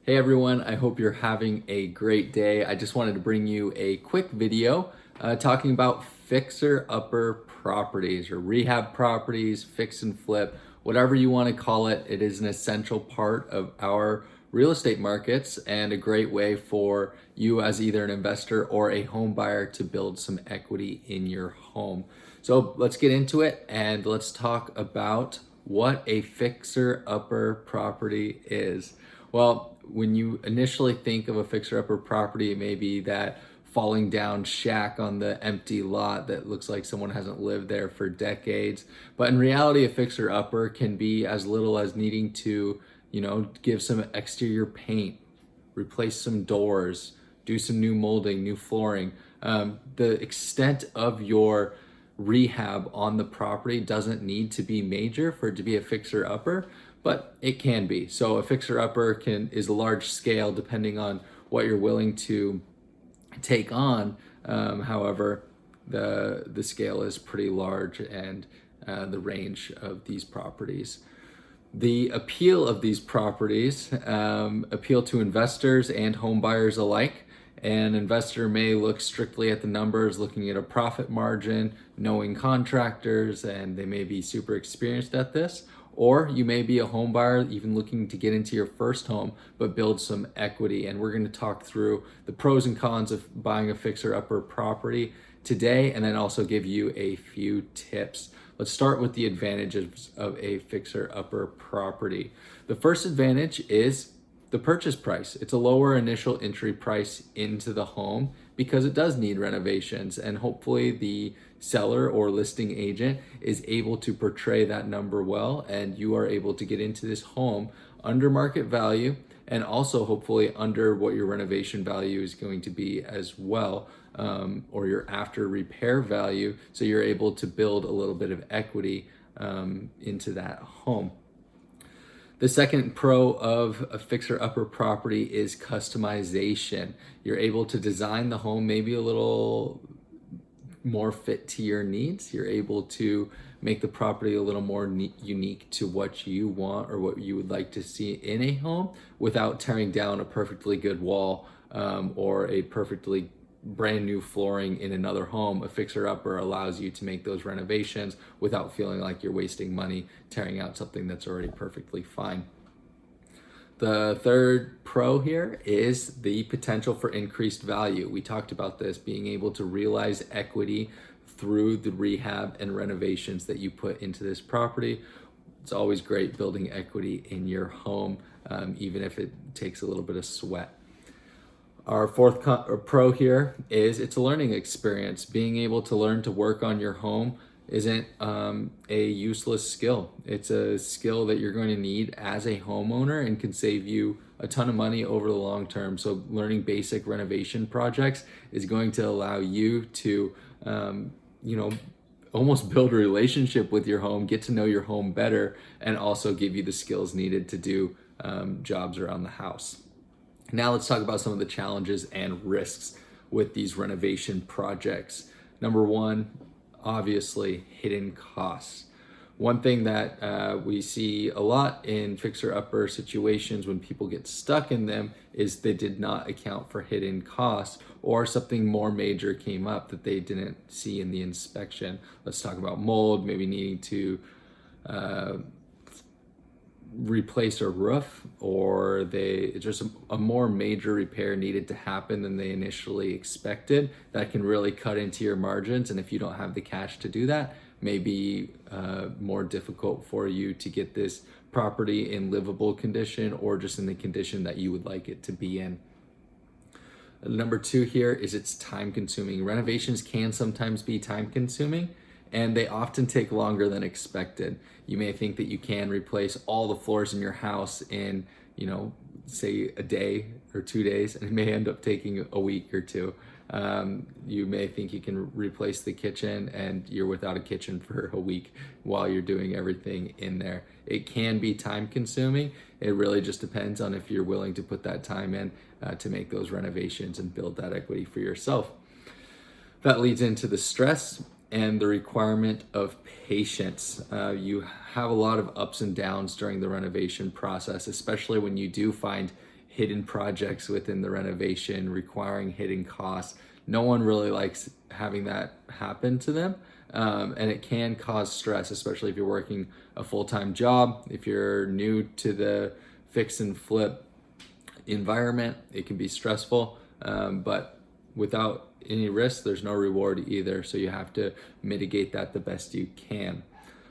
Hey everyone, I hope you're having a great day. I just wanted to bring you a quick video talking about fixer-upper properties or rehab properties, fix and flip, whatever you want to call it. It is an essential part of our real estate markets and a great way for you as either an investor or a home buyer to build some equity in your home. So let's get into it and let's talk about what a fixer-upper property is. Well, when you initially think of a fixer-upper property, it may be that falling down shack on the empty lot that looks like someone hasn't lived there for decades. But in reality, a fixer-upper can be as little as needing to, give some exterior paint, replace some doors, do some new molding, new flooring. The extent of your rehab on the property doesn't need to be major for it to be a fixer-upper, but it can be. So a fixer-upper is a large scale depending on what you're willing to take on. However, the scale is pretty large and the range of these properties. The appeal of these properties appeal to investors and home buyers alike. An investor may look strictly at the numbers, looking at a profit margin, knowing contractors, and they may be super experienced at this. Or you may be a home buyer even looking to get into your first home, but build some equity. And we're going to talk through the pros and cons of buying a fixer-upper property today, and then also give you a few tips. Let's start with the advantages of a fixer-upper property. The first advantage is the purchase price. It's a lower initial entry price into the home because it does need renovations, and hopefully the seller or listing agent is able to portray that number well, and you are able to get into this home under market value and also hopefully under what your renovation value is going to be as well, or your after repair value, so you're able to build a little bit of equity into that home. The second pro of a fixer-upper property is customization. You're able to design the home maybe a little more fit to your needs. You're able to make the property a little more unique to what you want or what you would like to see in a home without tearing down a perfectly good wall or a perfectly brand new flooring in another home. A fixer-upper allows you to make those renovations without feeling like you're wasting money tearing out something that's already perfectly fine. The third pro here is the potential for increased value. We talked about this, being able to realize equity through the rehab and renovations that you put into this property. It's always great building equity in your home, even if it takes a little bit of sweat. Our fourth pro here is it's a learning experience. Being able to learn to work on your home isn't a useless skill. It's a skill that you're going to need as a homeowner and can save you a ton of money over the long term. So learning basic renovation projects is going to allow you to, almost build a relationship with your home, get to know your home better, and also give you the skills needed to do jobs around the house. Now let's talk about some of the challenges and risks with these renovation projects. Number one, obviously, hidden costs. One thing that we see a lot in fixer-upper situations when people get stuck in them is they did not account for hidden costs, or something more major came up that they didn't see in the inspection. Let's talk about mold, maybe needing to replace a roof, or just a more major repair needed to happen than they initially expected. That can really cut into your margins, and if you don't have the cash to do that, may be more difficult for you to get this property in livable condition or just in the condition that you would like it to be in. Number two here is it's time consuming. Renovations can sometimes be time consuming, and they often take longer than expected. You may think that you can replace all the floors in your house in, say a day or 2 days, and it may end up taking a week or two. You may think you can replace the kitchen and you're without a kitchen for a week while you're doing everything in there. It can be time consuming. It really just depends on if you're willing to put that time in to make those renovations and build that equity for yourself. That leads into the stress and the requirement of patience. You have a lot of ups and downs during the renovation process, especially when you do find hidden projects within the renovation, requiring hidden costs. No one really likes having that happen to them. And it can cause stress, especially if you're working a full-time job. If you're new to the fix and flip environment, it can be stressful, but without any risk, there's no reward either. So you have to mitigate that the best you can.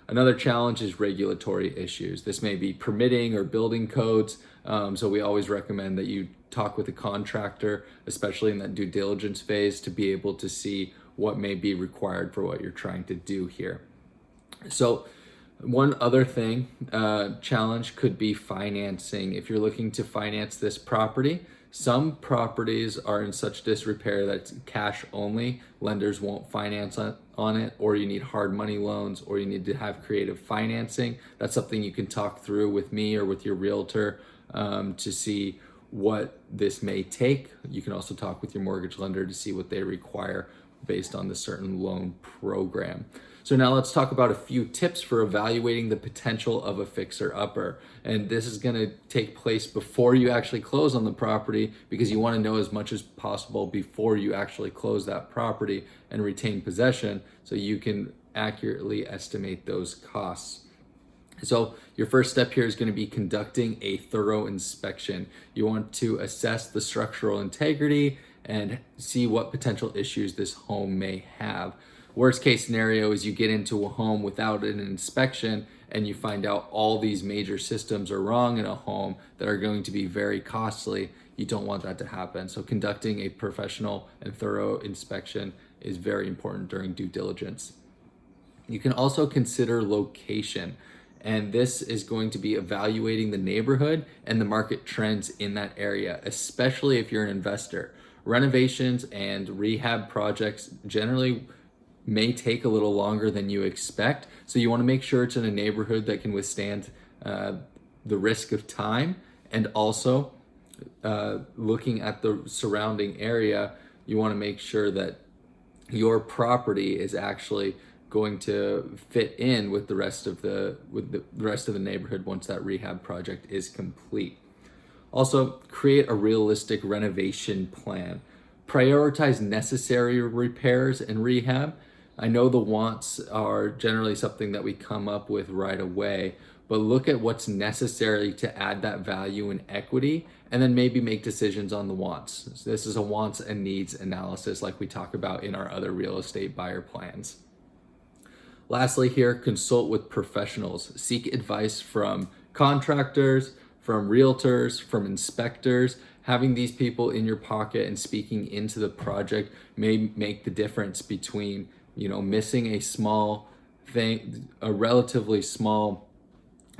Another challenge is regulatory issues. This may be permitting or building codes. So we always recommend that you talk with a contractor, especially in that due diligence phase, to be able to see what may be required for what you're trying to do here. So one other thing, challenge could be financing. If you're looking to finance this property, some properties are in such disrepair that it's cash only. Lenders won't finance on it, or you need hard money loans, or you need to have creative financing. That's something you can talk through with me or with your realtor to see what this may take. You can also talk with your mortgage lender to see what they require based on the certain loan program. So now let's talk about a few tips for evaluating the potential of a fixer-upper. And this is going to take place before you actually close on the property, because you want to know as much as possible before you actually close that property and retain possession, so you can accurately estimate those costs. So your first step here is going to be conducting a thorough inspection. You want to assess the structural integrity and see what potential issues this home may have. Worst case scenario is you get into a home without an inspection and you find out all these major systems are wrong in a home that are going to be very costly. You don't want that to happen. So conducting a professional and thorough inspection is very important during due diligence. You can also consider location. And this is going to be evaluating the neighborhood and the market trends in that area, especially if you're an investor. Renovations and rehab projects generally may take a little longer than you expect. So you want to make sure it's in a neighborhood that can withstand the risk of time. And also looking at the surrounding area, you want to make sure that your property is actually going to fit in with the rest of the neighborhood once that rehab project is complete. Also, create a realistic renovation plan. Prioritize necessary repairs and rehab. I know the wants are generally something that we come up with right away, but look at what's necessary to add that value and equity, and then maybe make decisions on the wants. So this is a wants and needs analysis like we talk about in our other real estate buyer plans. Lastly here, consult with professionals. Seek advice from contractors, from realtors, from inspectors. Having these people in your pocket and speaking into the project may make the difference between, missing a small thing, a relatively small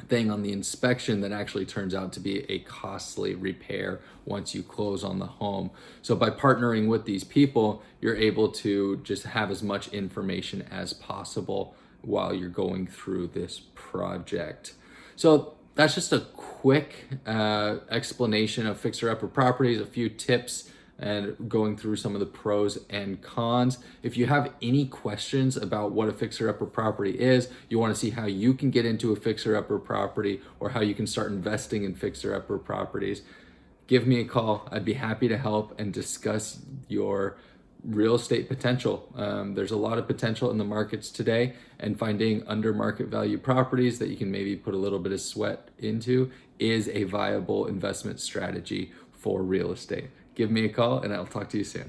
thing on the inspection that actually turns out to be a costly repair once you close on the home. So by partnering with these people, you're able to just have as much information as possible while you're going through this project. So that's just a quick explanation of fixer-upper properties, a few tips, and going through some of the pros and cons. If you have any questions about what a fixer-upper property is, you want to see how you can get into a fixer-upper property or how you can start investing in fixer-upper properties, give me a call. I'd be happy to help and discuss your real estate potential. There's a lot of potential in the markets today, and finding under market value properties that you can maybe put a little bit of sweat into is a viable investment strategy for real estate. Give me a call and I'll talk to you soon.